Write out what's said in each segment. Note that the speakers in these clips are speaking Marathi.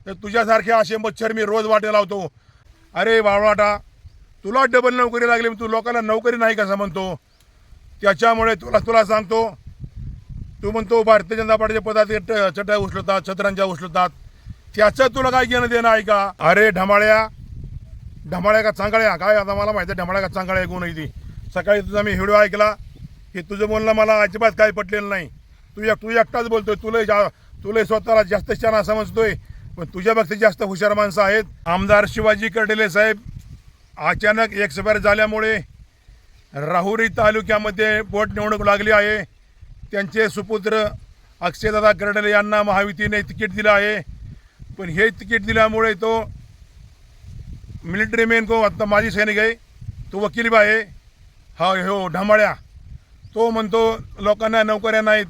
तर तुझ्यासारखे असे मच्छर मी रोज वाटे लावतो। अरे बावळाटा, तुला डबल नोकरी लागली, तू लोकांना नोकरी नाही कसं म्हणतो? त्याच्यामुळे तुला तुला सांगतो, तू म्हणतो भारतीय जनता पार्टीच्या पदाधिकारी चटया उचलतात, छत्रांच्या उचलतात, त्याचं तुला काय घेणं देणं आहे का? अरे ढमाळ्या, ढमाळ्या का चांगळ्या काय? आता मला माहिती आहे ढमाळ्या का चांगळ्या गुण आहे ती। सकाळी तुझा मी व्हिडिओ ऐकला की तुझं बोलणं मला अजिबात काही पटलेलं नाही। तू एकटाच बोलतोय, तुला स्वतःला जास्त शहाणा समजतोय, पण तुझ्या बाबतीत जास्त हुशार माणसं आहेत। आमदार शिवाजी कर्डिले साहेब अचानक एक्सपायर झाल्यामुळे राहुरी तालुक्यामध्ये पोटनिवडणूक लागली आहे। त्यांचे सुपुत्र अक्षयदादा कर्डिले यांना महायुतीने तिकीट दिलं आहे, पण हे तिकीट दिल्यामुळे तो मिलिटरी मॅन को आता माजी सैनिक आहे, तो वकील बी आहे। हा हो ढमाळ्या, तो म्हणतो लोकांना नोकऱ्या नाहीत।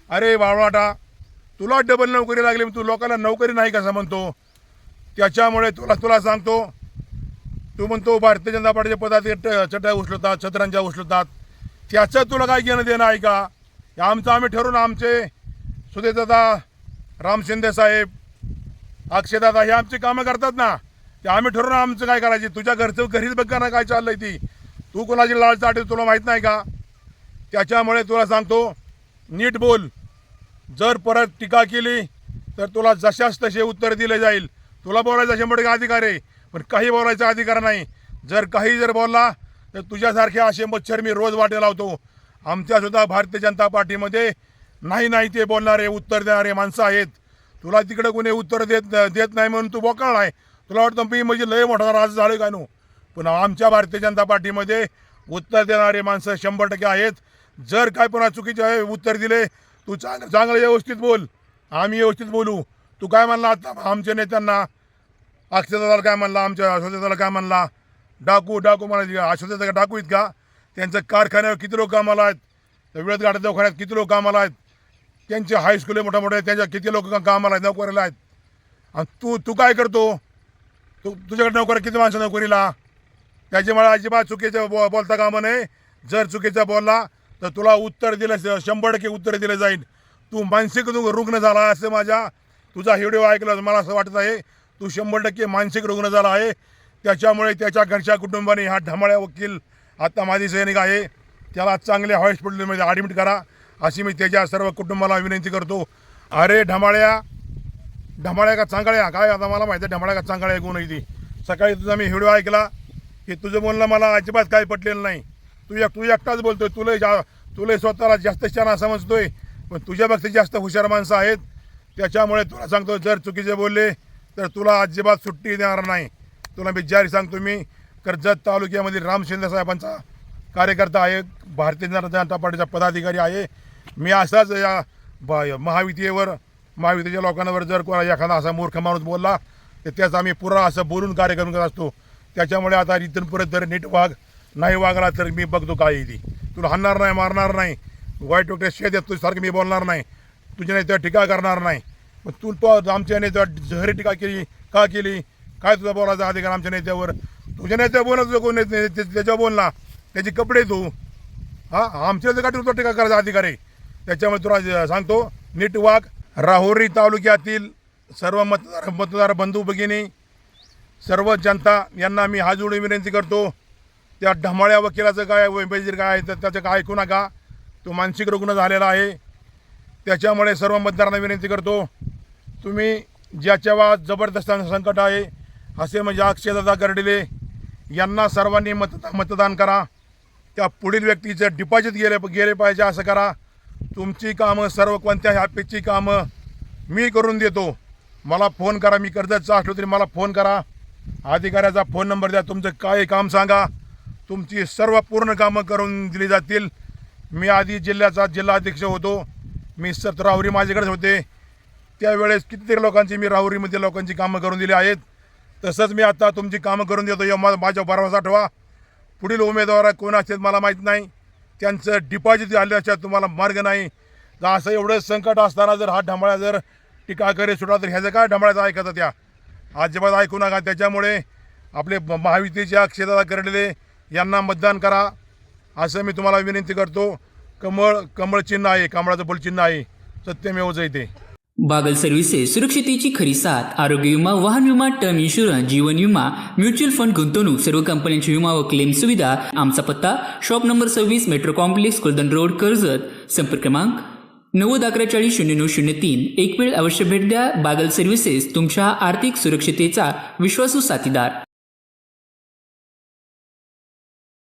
अरे बावळाटा, तुला डबल नोकरी लागली, तू लोकांना नोकरी नाही कसं म्हणतो? त्याच्यामुळे तुला सांगतो, तू म्हणतो भारतीय जनता पार्टीच्या पदाधिकारी चटया उचलतात, छत्रांच्या उचलतात, त्याचं तुला काय घेणं देणं आहे का? आमचं आम्ही ठरवून, आमचे सुधीरदादा, राम शिंदे साहेब, अक्षयदादा हे आमची कामं करतात ना, ते आम्ही ठरवून आमचं काय करायची। तुझ्या घरचं घरीच बघ ना काय चाललंय ती, तू कोणाची लाल चाटे तुला माहीत नाही का? त्याच्यामुळे तुला सांगतो, नीट बोल। जर परत टीका केली तर तुला जशास तसे उत्तर दिले जाईल। तुला बोलायचा 100% अधिकार आहे, पण काही बोलायचा अधिकार नाही। जर बोलला तर तुझ्यासारखे असे मच्छर मी रोज वाटे लावतो। आमच्यासुद्धा भारतीय जनता पार्टीमध्ये नाही ते बोलणारे, उत्तर देणारे माणसं आहेत। तुला तिकडे कोणी उत्तर देत नाही म्हणून तू बोकाळ आहे। तुला वाटतं मी म्हणजे लय मोठा राज झालं का नो? पण आमच्या भारतीय जनता पार्टीमध्ये उत्तर देणारे माणसं 100% आहेत। जर काय पुन्हा चुकीचे उत्तर दिले, तू चांगलं व्यवस्थित बोल, आम्ही व्यवस्थित बोलू। तू काय म्हणला आता आमच्या नेत्यांना? अक्षयदादाला काय म्हणला? आमच्या अशोकदादाला काय म्हणला? डाकू म्हणायचे। अशोकदादा डाकू आहेत का? त्यांचं कारखान्यावर किती लोक कामाला आहेत? वेळेत गाड्या दवाखान्यात किती लोक कामाला आहेत? त्यांचे हायस्कूल मोठ्या त्यांच्या किती लोक कामाला आहेत, नोकरीला आहेत? आणि तू काय करतो? तुझ्याकडे नोकरी किती माणसं नोकरीला? त्याच्यामुळे अजिबात चुकीचं बोलता कामा नये। जर चुकीचं बोलला तर तुला उत्तर दिलं 100% उत्तर दिलं जाईल। तू मानसिक रुग्ण झाला असं तुझा व्हिडिओ ऐकला मला असं वाटत आहे। तू 100% मानसिक रुग्ण झाला आहे। त्याच्यामुळे त्याच्या घरच्या कुटुंबाने हा ढमाळ्या वकील आता माजी सैनिक आहे, त्याला चांगल्या हॉस्पिटलमध्ये ॲडमिट करा अशी मी त्याच्या सर्व कुटुंबाला विनंती करतो। अरे ढमाळ्या का चांगळ्या काय? आता मला माहिती आहे ढमाळ्या का चांगळ्या गुण आहे ती। सकाळी तुझा मी व्हिडिओ ऐकला की तुझं बोलणं मला अजिबात काही पटलेलं नाही। तू एकटाच बोलतोय, तुला स्वतःला जास्त शहाणा समजतोय, पण तुझ्या बाबतीत जास्त हुशार माणसं आहेत। त्याच्यामुळे तुला सांगतो, जर चुकीचे बोलले तर तुला अजिबात सुट्टी देणार नाही। तुला मी जाहीर सांगतो, मी कर्जत तालुक्यामध्ये राम शिंदे साहेबांचा कार्यकर्ता आहे, भारतीय जनता पार्टीचा पदाधिकारी आहे। मी असाच या महायुतीच्या लोकांवर जर कोणा एखादा असा मूर्ख माणूस बोलला तर त्याचा आम्ही पुरा असं बोलून कार्यक्रम करत असतो। त्याच्यामुळे आता इथून परत जर नीट वाग, नाही वागला तर मी बघतो काय आहे ती। तुला हाणणार नाही, मारणार नाही, वाईट वगैरे शेत येत तुझ्यासारखं मी बोलणार नाही, तुझ्या नेत्यावर टीका करणार नाही। पण तू आमच्या नेत्यावर जहरी टीका का केली? काय तुझा बोलायचा अधिकार आमच्या नेत्यावर? तुझ्या नेत्यावर बोलला, तुझं कोण त्याच्यावर बोलला, त्याचे कपडे धू। आमच्या का तुझा टीका करायचा अधिकार आहे? त्याच्यामुळे तुला सांगतो, नीट वाग। राहुरी तालुक्यातील सर्व मतदार बंधू भगिनी, सर्व जनता यांना मी हात जोडून विनंती करतो, त्या ढमाळ्या वकिलाचं काय वैद्य काय तर त्याचं काय ऐकू नका। तो मानसिक रुग्ण झालेला आहे। त्याच्यामुळे सर्व मतदारांना विनंती करतो, तुम्ही ज्याच्या जबरदस्त संकट आहे असे म्हणजे अक्षयदादा कर्डिले यांना सर्वांनी मतदान करा। त्या पुढील व्यक्तीचं डिपॉझिट गेले पाहिजे असं करा। तुमची कामं सर्व कोणत्याही ऑफिसची कामं मी करून देतो। मला फोन करा, मी कर्जतचा असलो तरी मला फोन करा, अधिकाऱ्याचा फोन नंबर द्या, तुमचं काय काम सांगा, तुमची सर्व पूर्ण कामं करून दिली जातील। मी आधी जिल्ह्याचा जिल्हाध्यक्ष होतो, मी राहुरी माझ्याकडेच होते, त्यावेळेस कितीतरी लोकांची मी राहुरीमध्ये लोकांची कामं करून दिली आहेत। तसंच मी आता तुमची कामं करून देतो, माझ्या भरवसा ठेवा। पुढील उमेदवार कोण असतील मला माहीत नाही, त्यांचं डिपॉझिट आल्याच्या तुम्हाला मार्ग नाही। असं एवढं संकट असताना जर हा ढमाळ्या जर टीका करे सुटा तर ह्याचं काय ढमाळ्याचं ऐकतं? त्या अजिबात ऐकू नका। त्याच्यामुळे आपले महायुतीचे अक्षयदादा कर्डिले यांना मतदान करा असं मी तुम्हाला विनंती करतो। कमळ चिन्ह आहे, कमळाचं फुल चिन्ह आहे, सत्यमेव जयते। बागल सर्व्हिसेस सुरक्षितेची खरी साथ. आरोग्य विमा, वाहन विमा, टर्म इन्शुरन्स, जीवन विमा, म्युच्युअल फंड, गुंतवणूक, सर्व कंपन्यांची विमा व क्लेम सुविधा. आमचा पत्ता shop number 26, metro complex, Kuldan road, Karjat. संपर्क क्रमांक 9011400903. एक वेळ अवश्य भेट द्या. बागल सर्व्हिसेस, तुमच्या आर्थिक सुरक्षितेचा विश्वासू साथीदार.